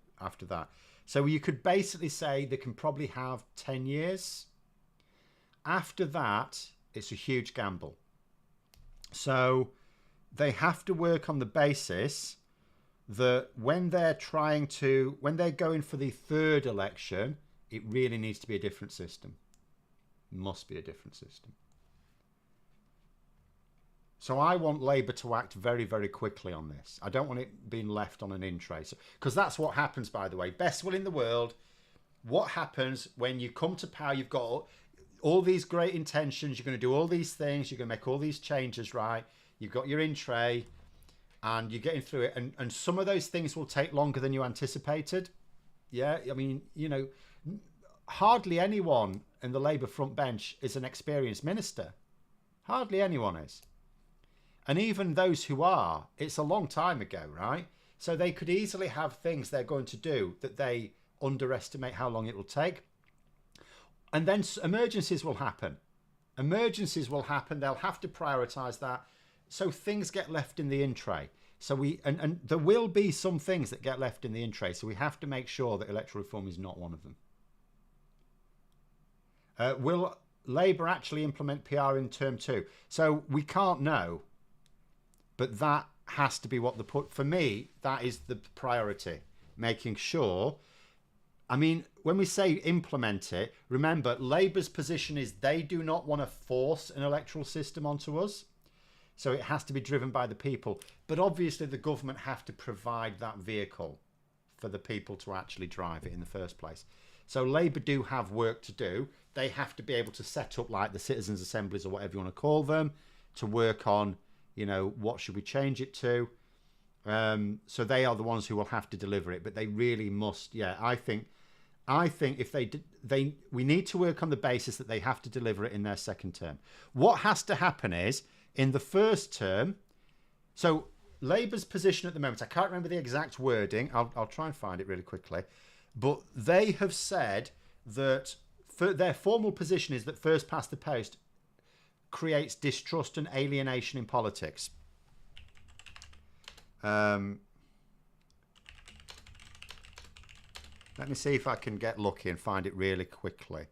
S1: that. So you could basically say they can probably have 10 years. After that, it's a huge gamble. So they have to work on the basis that when they're going for the 3rd election, it really needs to be a different system. Must be a different system. So I want Labour to act very, very quickly on this. I don't want it being left on an in trace. Because that's what happens, by the way. Best will in the world. What happens when you come to power, you've got all these great intentions. You're going to do all these things. You're going to make all these changes, right? You've got your in tray and you're getting through it. And some of those things will take longer than you anticipated. Yeah, I mean, hardly anyone in the Labour front bench is an experienced minister. Hardly anyone is. And even those who are, it's a long time ago, right? So they could easily have things they're going to do that they underestimate how long it will take. And then emergencies will happen. They'll have to prioritise that. So things get left in the in tray. So and there will be some things that get left in the in tray. So we have to make sure that electoral reform is not one of them. Will Labour actually implement PR in term 2? So we can't know. But that has to be for me, that is the priority. Making sure, when we say implement it, remember Labour's position is they do not want to force an electoral system onto us. So it has to be driven by the people. But obviously the government have to provide that vehicle for the people to actually drive it in the first place. So Labour do have work to do. They have to be able to set up like the citizens' assemblies or whatever you want to call them to work on, you know, what should we change it to. So they are the ones who will have to deliver it. But they really must. Yeah, I think if we need to work on the basis that they have to deliver it in their second term. What has to happen is in the first term. So Labour's position at the moment, I can't remember the exact wording. I'll try and find it really quickly. But they have said that their formal position is that first past the post creates distrust and alienation in politics. Let me see if I can get lucky and find it really quickly.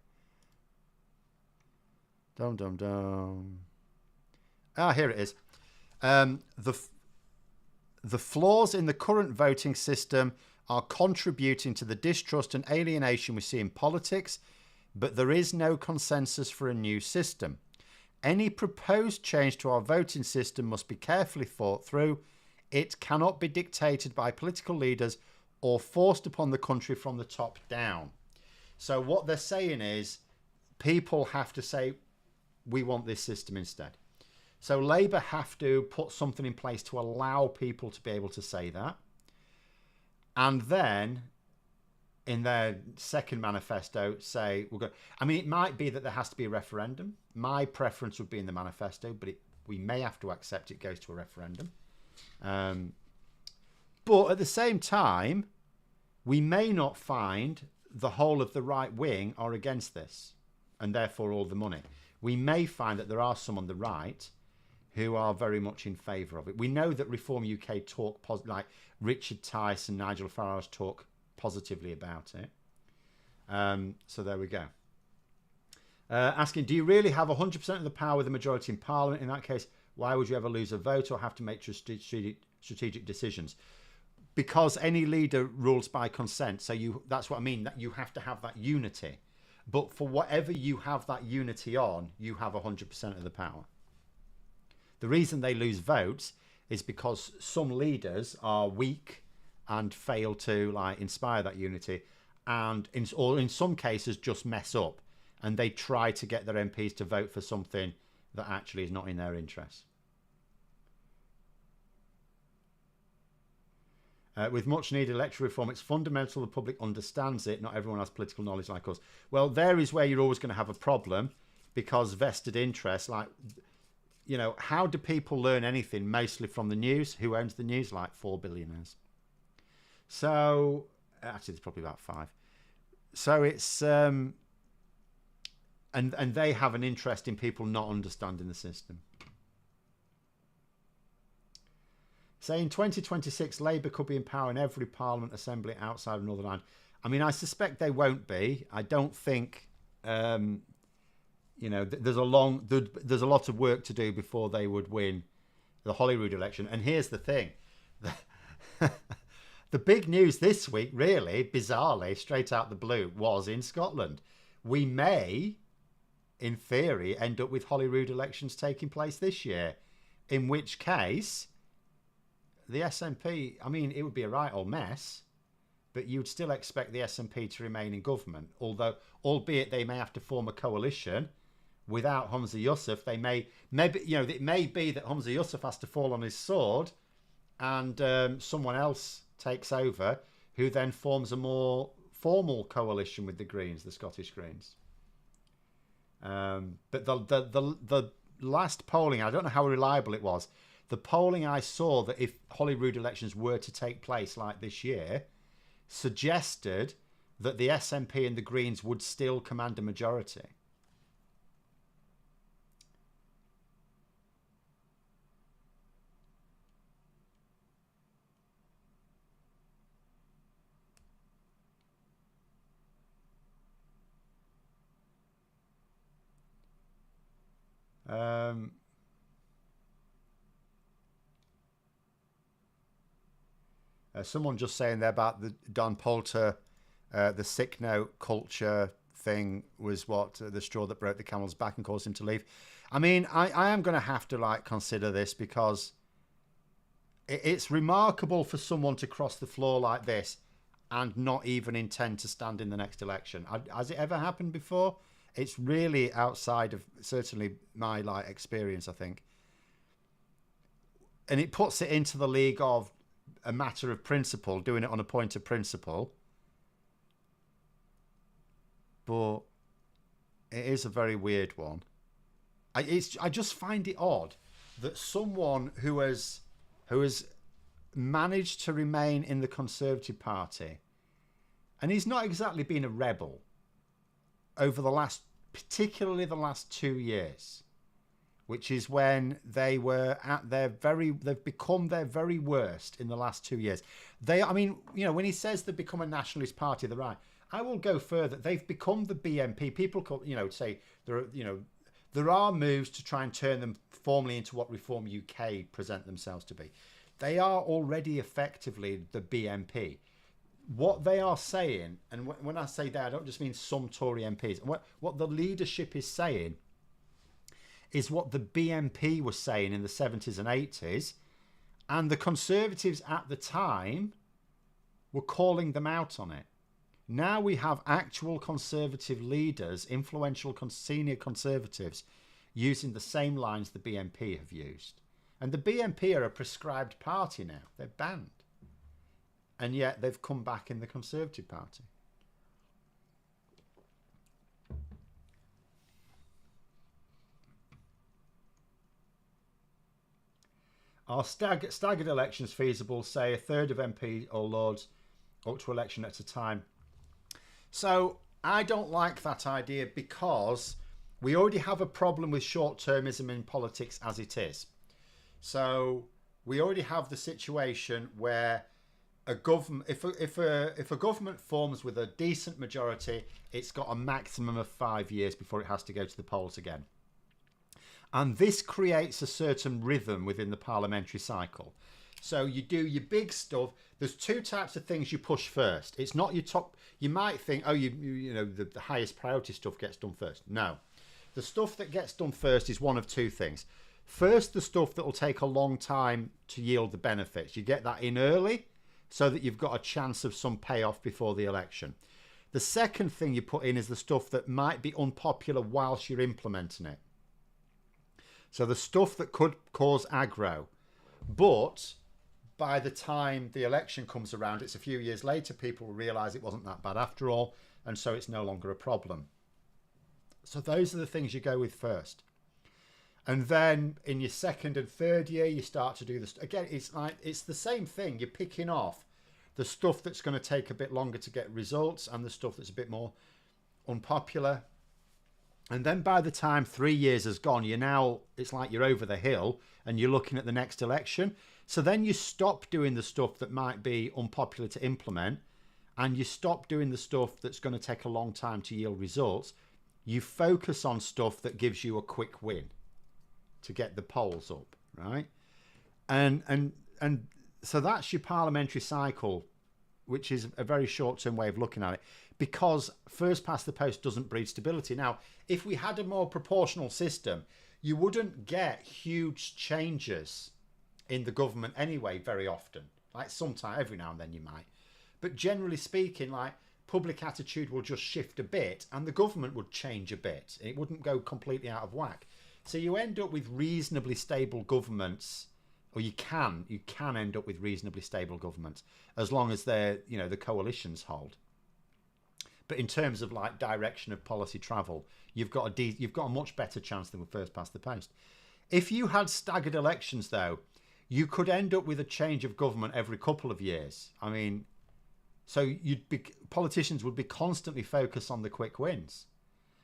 S1: Dum dum dum. Ah, here it is. The flaws in the current voting system are contributing to the distrust and alienation we see in politics, but there is no consensus for a new system. Any proposed change to our voting system must be carefully thought through. It cannot be dictated by political leaders or forced upon the country from the top down. So what they're saying is people have to say, we want this system instead. So Labour have to put something in place to allow people to be able to say that. And then in their second manifesto say, we'll go. I mean, it might be that there has to be a referendum. My preference would be in the manifesto, but we may have to accept it goes to a referendum. But at the same time, we may not find the whole of the right wing are against this and therefore all the money. We may find that there are some on the right who are very much in favour of it. We know that Reform UK talk, like Richard Tice and Nigel Farage talk positively about it. So there we go. Asking, do you really have 100% of the power with the majority in Parliament? In that case, why would you ever lose a vote or have to make strategic decisions? Because any leader rules by consent. So that's what I mean, that you have to have that unity. But for whatever you have that unity on, you have 100% of the power. The reason they lose votes is because some leaders are weak and fail to like inspire that unity, and in some cases just mess up, and they try to get their MPs to vote for something that actually is not in their interest. With much needed electoral reform, it's fundamental the public understands it. Not everyone has political knowledge like us. Well, there is where you're always going to have a problem, because vested interests, like, you know, how do people learn anything? Mostly from the news. Who owns the news? Like 4 billionaires. So, actually, there's probably about 5. So it's, and they have an interest in people not understanding the system. Say in 2026, Labour could be in power in every Parliament assembly outside of Northern Ireland. I mean, I suspect they won't be. I don't think, you know, there's a lot of work to do before they would win the Holyrood election. And here's the thing. The big news this week, really, bizarrely, straight out the blue, was in Scotland. We may, in theory, end up with Holyrood elections taking place this year, in which case the SNP, I mean, it would be a right old mess, but you'd still expect the SNP to remain in government, albeit they may have to form a coalition without Humza Yousaf. Maybe, you know, it may be that Humza Yousaf has to fall on his sword and someone else takes over, who then forms a more formal coalition with the Greens, the Scottish Greens. But the last polling, I don't know how reliable it was. The polling I saw that if Holyrood elections were to take place like this year suggested that the SNP and the Greens would still command a majority. Someone just saying there about the Don Poulter The sick note culture thing was what the straw that broke the camel's back and caused him to leave. I mean, I am going to have to like consider this because it's remarkable for someone to cross the floor like this and not even intend to stand in the next election. Has it ever happened before? It's really outside of certainly my like experience, I think. And it puts it into the league of a matter of principle, doing it on a point of principle. But it is a very weird one. I just find it odd that someone who has managed to remain in the Conservative Party, and he's not exactly been a rebel over the last, particularly the last 2 years, which is when they were at they've become their very worst in the last 2 years. I mean, when he says they've become a nationalist party, they're right. I will go further. They've become the BNP. People say there are moves to try and turn them formally into what Reform UK present themselves to be. They are already effectively the BNP. What they are saying, and when I say that, I don't just mean some Tory MPs. What the leadership is saying is what the BNP was saying in the 70s and 80s, and the Conservatives at the time were calling them out on it. Now we have actual Conservative leaders, influential senior Conservatives, using the same lines the BNP have used. And the BNP are a prescribed party now. They're banned. And yet they've come back in the Conservative Party. Are staggered elections feasible? Say a third of MP or Lords up to election at a time. So I don't like that idea because we already have a problem with short-termism in politics as it is. So we already have the situation where a government, if a government forms with a decent majority, it's got a maximum of 5 years before it has to go to the polls again. And this creates a certain rhythm within the parliamentary cycle. So you do your big stuff. There's two types of things you push first. It's not your top. You might think, the highest priority stuff gets done first. No. The stuff that gets done first is one of two things. First, the stuff that will take a long time to yield the benefits. You get that in early so that you've got a chance of some payoff before the election. The second thing you put in is the stuff that might be unpopular whilst you're implementing it. So the stuff that could cause aggro. But by the time the election comes around, it's a few years later, people will realise it wasn't that bad after all, and so it's no longer a problem. So those are the things you go with first. And then in your second and third year, you start to do this. Again, it's the same thing. You're picking off the stuff that's going to take a bit longer to get results and the stuff that's a bit more unpopular. And then by the time 3 years has gone, it's like you're over the hill and you're looking at the next election. So then you stop doing the stuff that might be unpopular to implement, and you stop doing the stuff that's going to take a long time to yield results. You focus on stuff that gives you a quick win to get the polls up, right? And so that's your parliamentary cycle, which is a very short-term way of looking at it, because first past the post doesn't breed stability. Now, if we had a more proportional system, you wouldn't get huge changes in the government anyway very often. Like sometime, every now and then you might. But generally speaking, like public attitude will just shift a bit and the government would change a bit. It wouldn't go completely out of whack. So you end up with reasonably stable governments, or you can end up with reasonably stable governments as long as the coalitions hold. But in terms of like direction of policy travel, you've got a much better chance than with first past the post. If you had staggered elections, though, you could end up with a change of government every couple of years. I mean, so politicians would be constantly focused on the quick wins.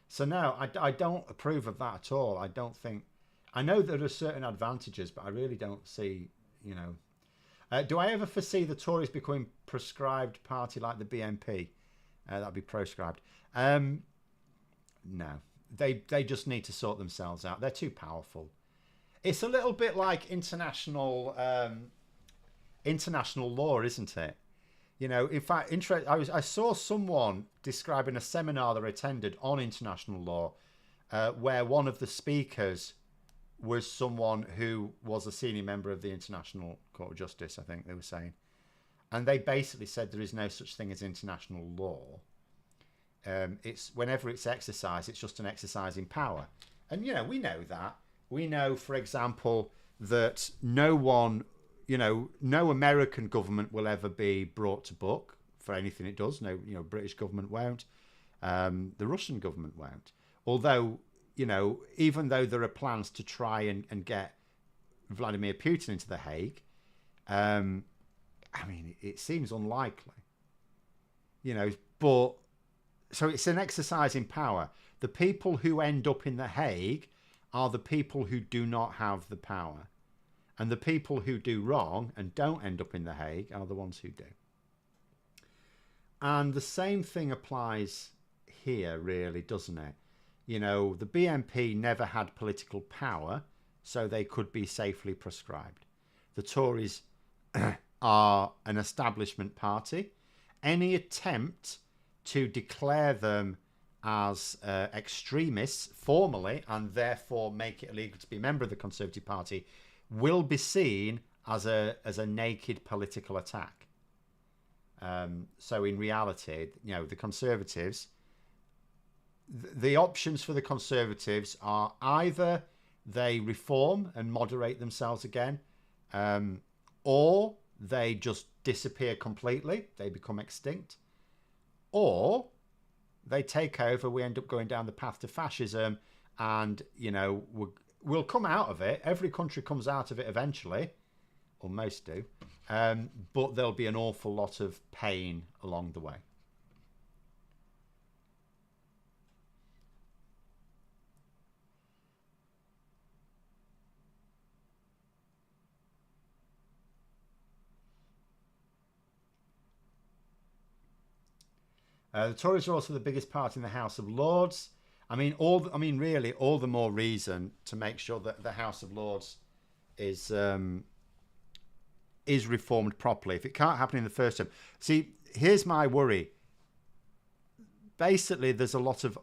S1: So no, I don't approve of that at all. I know there are certain advantages, but I really don't see, do I ever foresee the Tories becoming prescribed party like the BNP? That'd be proscribed. No, they just need to sort themselves out. They're too powerful. It's a little bit like international law, isn't it? You know, in fact, I saw someone describing a seminar they attended on international law, where one of the speakers was someone who was a senior member of the International Court of Justice, I think they were saying. And they basically said there is no such thing as international law. It's whenever it's exercised, it's just an exercise in power. And, you know, we know that. We know, for example, that no one, you know, no American government will ever be brought to book for anything it does. No, you know, British government won't. The Russian government won't. Although, you know, even though there are plans to try and get Vladimir Putin into The Hague, I mean, it seems unlikely. You know, but so it's an exercise in power. The people who end up in The Hague are the people who do not have the power. And the people who do wrong and don't end up in The Hague are the ones who do. And the same thing applies here, really, doesn't it? You know, the BNP never had political power, so they could be safely proscribed. The Tories are an establishment party. Any attempt to declare them as extremists formally and therefore make it illegal to be a member of the Conservative Party will be seen as a naked political attack. So in reality, you know, the Conservatives, the options for the Conservatives are either they reform and moderate themselves again, or they just disappear completely, they become extinct, or they take over, we end up going down the path to fascism, and, you know, we'll come out of it. Every country comes out of it eventually, or most do, but there'll be an awful lot of pain along the way. The Tories are also the biggest party in the House of Lords. I mean, really, all the more reason to make sure that the House of Lords is reformed properly. If it can't happen in the first term, see, here's my worry. Basically, there's a lot of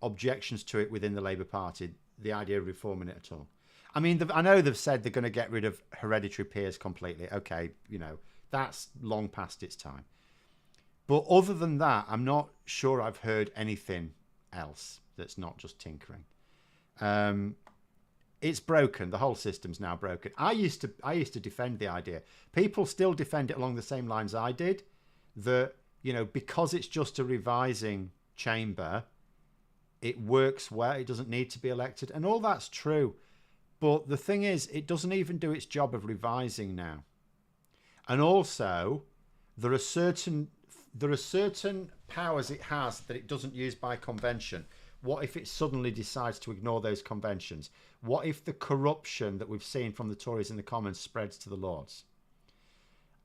S1: objections to it within the Labour Party. The idea of reforming it at all. I mean, I know they've said they're going to get rid of hereditary peers completely. Okay, you know, that's long past its time. But other than that, I'm not sure I've heard anything else that's not just tinkering. It's broken. The whole system's now broken. I used to defend the idea. People still defend it along the same lines I did. That, you know, because it's just a revising chamber, it works well. It doesn't need to be elected, and all that's true. But the thing is, it doesn't even do its job of revising now. And also, there are certain powers it has that it doesn't use by convention. What if it suddenly decides to ignore those conventions? What if the corruption that we've seen from the Tories in the Commons spreads to the Lords?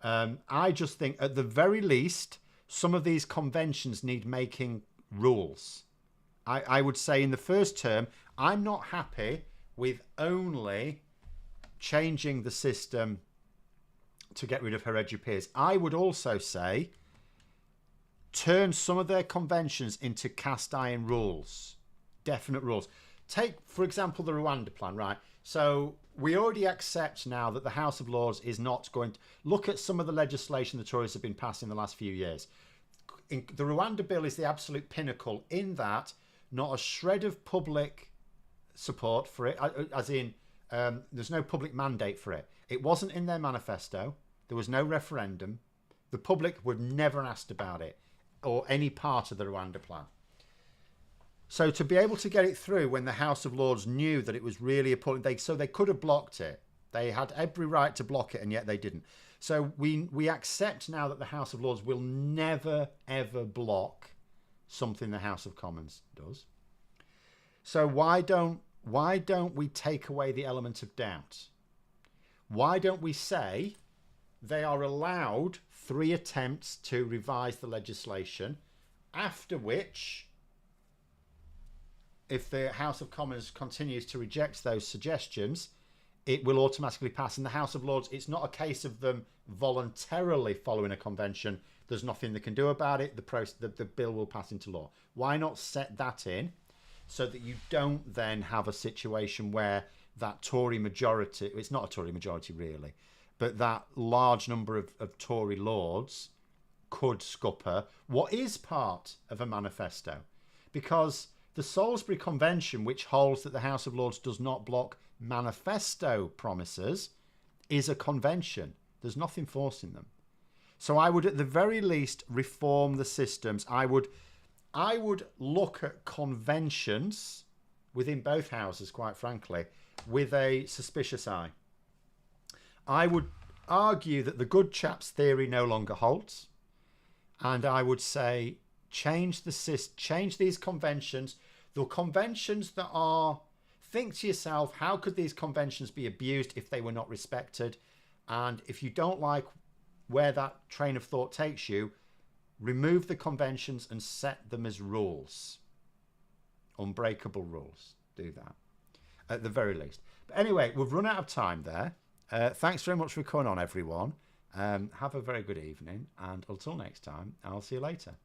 S1: I just think, at the very least, some of these conventions need making rules. I would say in the first term, I'm not happy with only changing the system to get rid of hereditary peers. I would also say turn some of their conventions into cast iron rules, definite rules. Take, for example, the Rwanda plan, right? So we already accept now that the House of Lords is not going to look at some of the legislation the Tories have been passing the last few years. The Rwanda bill is the absolute pinnacle in that not a shred of public support for it, as in there's no public mandate for it. It wasn't in their manifesto. There was no referendum. The public were never asked about it or any part of the Rwanda plan. So to be able to get it through when the House of Lords knew that it was really important, so they could have blocked it. They had every right to block it, and yet they didn't. So we accept now that the House of Lords will never, ever block something the House of Commons does. So why don't we take away the element of doubt? Why don't we say they are allowed 3 attempts to revise the legislation, after which, if the House of Commons continues to reject those suggestions, it will automatically pass. In the House of Lords, it's not a case of them voluntarily following a convention. There's nothing they can do about it. The bill will pass into law. Why not set that in so that you don't then have a situation where that Tory majority, it's not a Tory majority really, but that large number of Tory lords could scupper what is part of a manifesto. Because the Salisbury Convention, which holds that the House of Lords does not block manifesto promises, is a convention. There's nothing forcing them. So I would at the very least reform the systems. I would look at conventions within both houses, quite frankly, with a suspicious eye. I would argue that the good chaps theory no longer holds. And I would say change these conventions. The conventions that are, think to yourself, how could these conventions be abused if they were not respected? And if you don't like where that train of thought takes you, remove the conventions and set them as rules. Unbreakable rules. Do that at the very least. But anyway, we've run out of time there. Thanks very much for coming on, everyone. Have a very good evening, and until next time, I'll see you later.